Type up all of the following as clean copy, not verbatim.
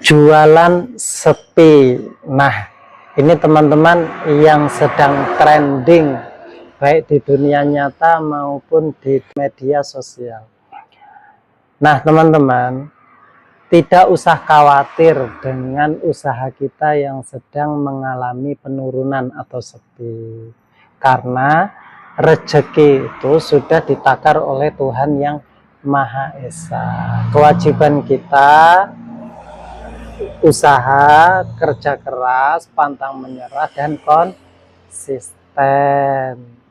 jualan sepi. Nah, ini teman-teman yang sedang trending baik di dunia nyata maupun di media sosial. Nah, teman-teman, tidak usah khawatir dengan usaha kita yang sedang mengalami penurunan atau sepi, karena rezeki itu sudah ditakar oleh Tuhan yang Maha Esa. Kewajiban kita usaha, kerja keras, pantang menyerah, dan konsisten.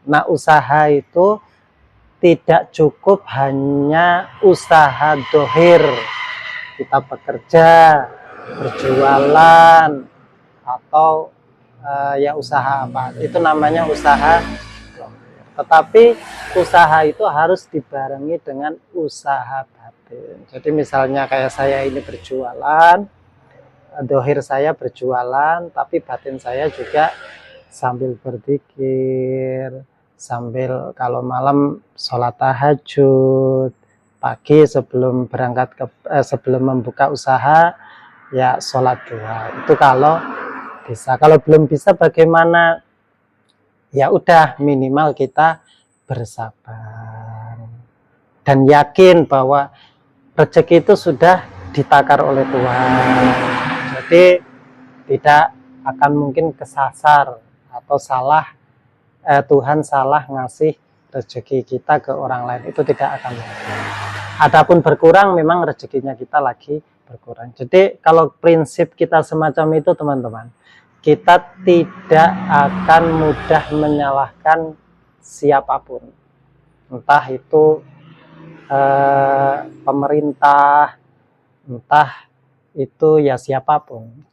Nah, usaha itu tidak cukup hanya usaha dohir, kita bekerja, berjualan, atau ya usaha apa, itu namanya usaha. Tetapi usaha itu harus dibarengi dengan usaha batin. Jadi misalnya kayak saya ini berjualan, dohir saya berjualan, tapi batin saya juga sambil berzikir, sambil kalau malam sholat tahajud, pagi sebelum berangkat sebelum membuka usaha ya sholat duha. Itu kalau bisa. Kalau belum bisa bagaimana? Ya udah, minimal kita bersabar dan yakin bahwa rezeki itu sudah ditakar oleh Tuhan. Jadi tidak akan mungkin kesasar atau salah, Tuhan salah ngasih rezeki kita ke orang lain, itu tidak akan mungkin. Adapun berkurang, memang rezekinya kita lagi berkurang. Jadi kalau prinsip kita semacam itu teman-teman, kita tidak akan mudah menyalahkan siapapun, entah itu pemerintah, entah itu ya siapapun.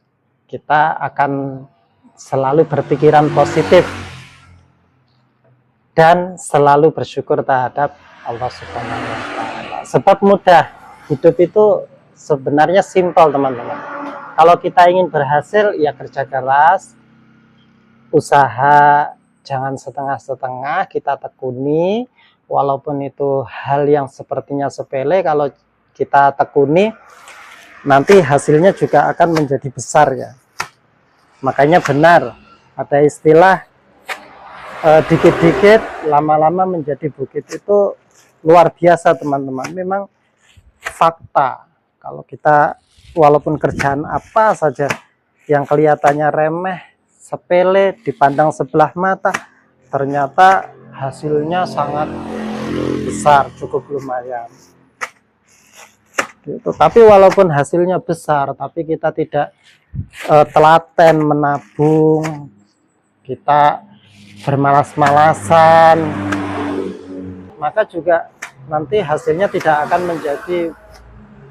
Kita akan selalu berpikiran positif dan selalu bersyukur terhadap Allah Subhanahu wa Ta'ala. Sebab mudah, hidup itu sebenarnya simpel teman-teman. Kalau kita ingin berhasil, ya kerja keras, usaha jangan setengah-setengah, kita tekuni, walaupun itu hal yang sepertinya sepele, kalau kita tekuni, nanti hasilnya juga akan menjadi besar ya. Makanya benar, ada istilah dikit-dikit lama-lama menjadi bukit, itu luar biasa teman-teman. Memang fakta, kalau kita walaupun kerjaan apa saja yang kelihatannya remeh, sepele, dipandang sebelah mata, ternyata hasilnya sangat besar, cukup lumayan gitu. Tapi walaupun hasilnya besar, tapi kita tidak telaten menabung, kita bermalas-malasan, maka juga nanti hasilnya tidak akan menjadi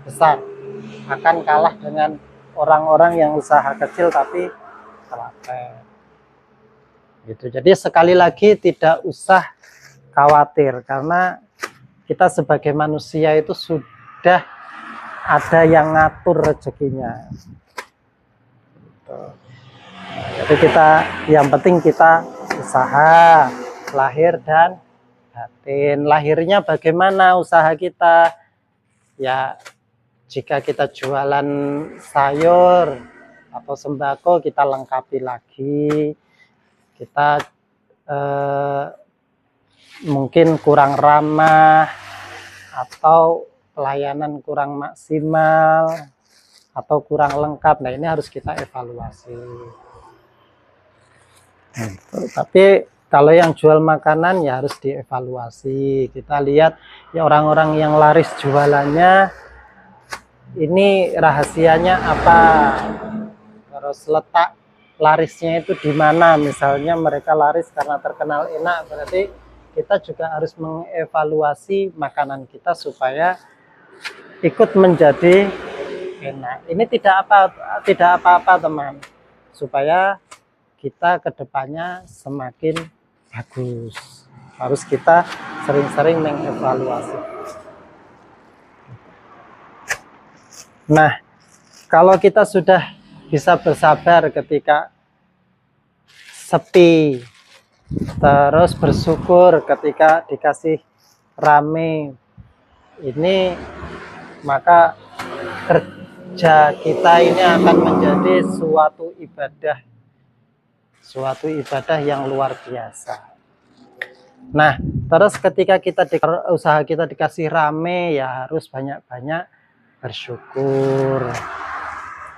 besar, akan kalah dengan orang-orang yang usaha kecil tapi telaten gitu. Jadi sekali lagi tidak usah khawatir, karena kita sebagai manusia itu sudah ada yang ngatur rezekinya gitu. Jadi kita, yang penting kita usaha lahir dan batin. Lahirnya bagaimana usaha kita? Ya, jika kita jualan sayur atau sembako, kita lengkapi lagi. Kita mungkin kurang ramah atau pelayanan kurang maksimal atau kurang lengkap. Nah, ini harus kita evaluasi. Tapi kalau yang jual makanan ya harus dievaluasi. Kita lihat ya orang-orang yang laris jualannya, ini rahasianya apa, terus letak larisnya itu di mana. Misalnya mereka laris karena terkenal enak, berarti kita juga harus mengevaluasi makanan kita supaya ikut menjadi enak. Ini tidak apa-apa teman, supaya kita kedepannya semakin bagus. Harus kita sering-sering mengevaluasi. Nah, kalau kita sudah bisa bersabar ketika sepi, terus bersyukur ketika dikasih rame, ini maka kerja kita ini akan menjadi suatu ibadah yang luar biasa. Nah, terus ketika usaha kita dikasih rame, ya harus banyak-banyak bersyukur.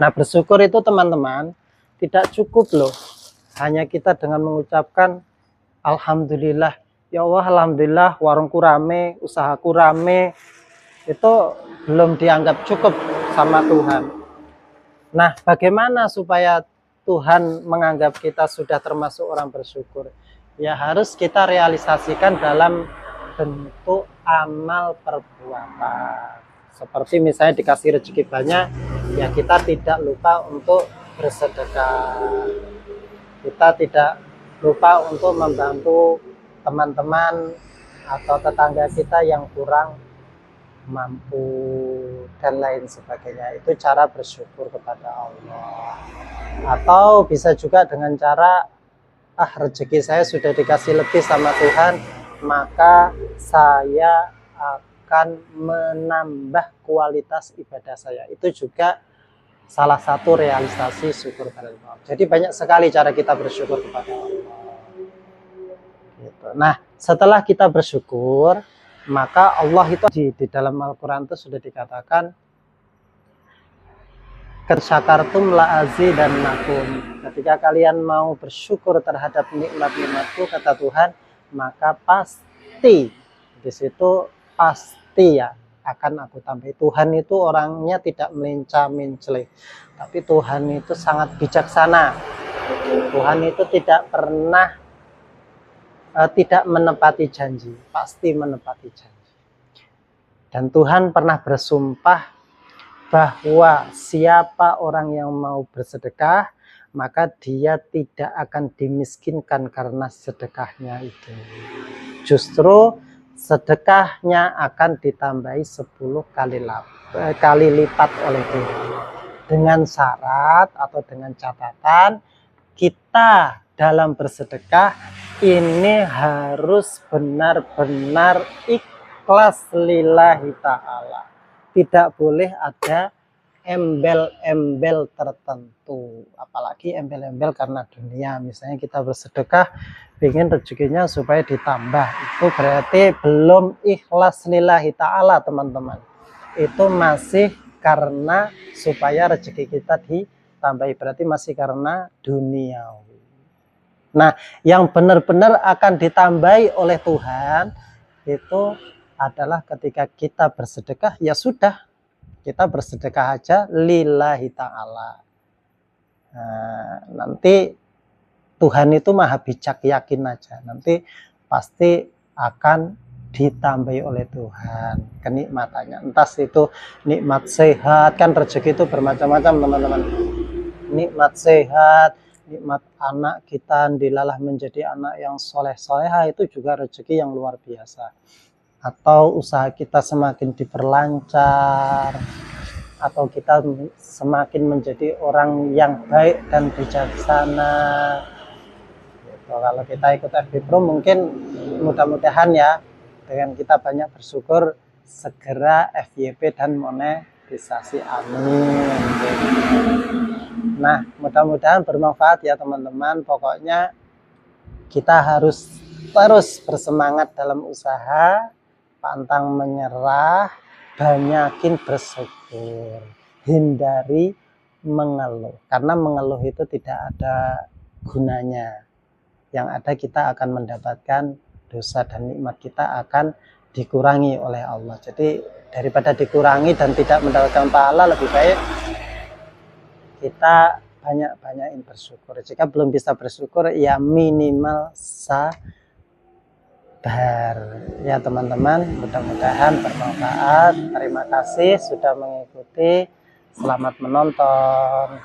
Nah, bersyukur itu teman-teman tidak cukup loh. Hanya kita dengan mengucapkan alhamdulillah, ya Allah alhamdulillah warungku rame, usahaku rame, itu belum dianggap cukup sama Tuhan. Nah, bagaimana supaya Tuhan menganggap kita sudah termasuk orang bersyukur? Ya harus kita realisasikan dalam bentuk amal perbuatan. Seperti misalnya dikasih rezeki banyak, ya kita tidak lupa untuk bersedekah. Kita tidak lupa untuk membantu teman-teman atau tetangga kita yang kurang mampu dan lain sebagainya. Itu cara bersyukur kepada Allah. Atau bisa juga dengan cara rezeki saya sudah dikasih lebih sama Tuhan, maka saya akan menambah kualitas ibadah saya. Itu juga salah satu realisasi syukur kepada Allah. Jadi banyak sekali cara kita bersyukur kepada Allah. Gitu. Nah, setelah kita bersyukur, maka Allah itu di dalam Al-Quran itu sudah dikatakan, "Syakartum la azidannakum." Ketika kalian mau bersyukur terhadap nikmat-nikmatku, kata Tuhan, maka pasti di situ pasti ya akan aku tambah. Tuhan itu orangnya tidak melinca-mencele, tapi Tuhan itu sangat bijaksana. Tuhan itu tidak pernah tidak menepati janji, pasti menepati janji. Dan Tuhan pernah bersumpah bahwa siapa orang yang mau bersedekah, maka dia tidak akan dimiskinkan karena sedekahnya itu. Justru sedekahnya akan ditambahi 10 kali lipat oleh Tuhan. Dengan syarat atau dengan catatan, kita dalam bersedekah ini harus benar-benar ikhlas lillahi ta'ala. Tidak boleh ada embel-embel tertentu, apalagi embel-embel karena dunia. Misalnya kita bersedekah ingin rezekinya supaya ditambah, itu berarti belum ikhlas lillahi ta'ala teman-teman. Itu masih karena supaya rezeki kita ditambahi, berarti masih karena duniawi. Nah, yang benar-benar akan ditambahi oleh Tuhan itu adalah ketika kita bersedekah, ya sudah, kita bersedekah aja lillahi ta'ala. Nah, nanti Tuhan itu maha bijak, yakin aja, nanti pasti akan ditambahi oleh Tuhan kenikmatannya. Entah itu nikmat sehat, kan rezeki itu bermacam-macam teman-teman. Nikmat sehat, nikmat anak kita dilalah menjadi anak yang soleh-soleha, itu juga rezeki yang luar biasa. Atau usaha kita semakin diperlancar, atau kita semakin menjadi orang yang baik dan bijaksana. Gitu. Kalau kita ikut FB Pro, mungkin mudah-mudahan ya dengan kita banyak bersyukur segera FYP dan monetisasi, amin. Gitu. Nah, mudah-mudahan bermanfaat ya teman-teman. Pokoknya kita harus terus bersemangat dalam usaha, pantang menyerah, banyakin bersyukur, hindari mengeluh, karena mengeluh itu tidak ada gunanya. Yang ada kita akan mendapatkan dosa dan nikmat kita akan dikurangi oleh Allah. Jadi daripada dikurangi dan tidak mendapatkan pahala, lebih baik kita banyak-banyakin bersyukur. Jika belum bisa bersyukur, ya minimal sabar. Ya teman-teman, mudah-mudahan bermanfaat. Terima kasih sudah mengikuti. Selamat menonton.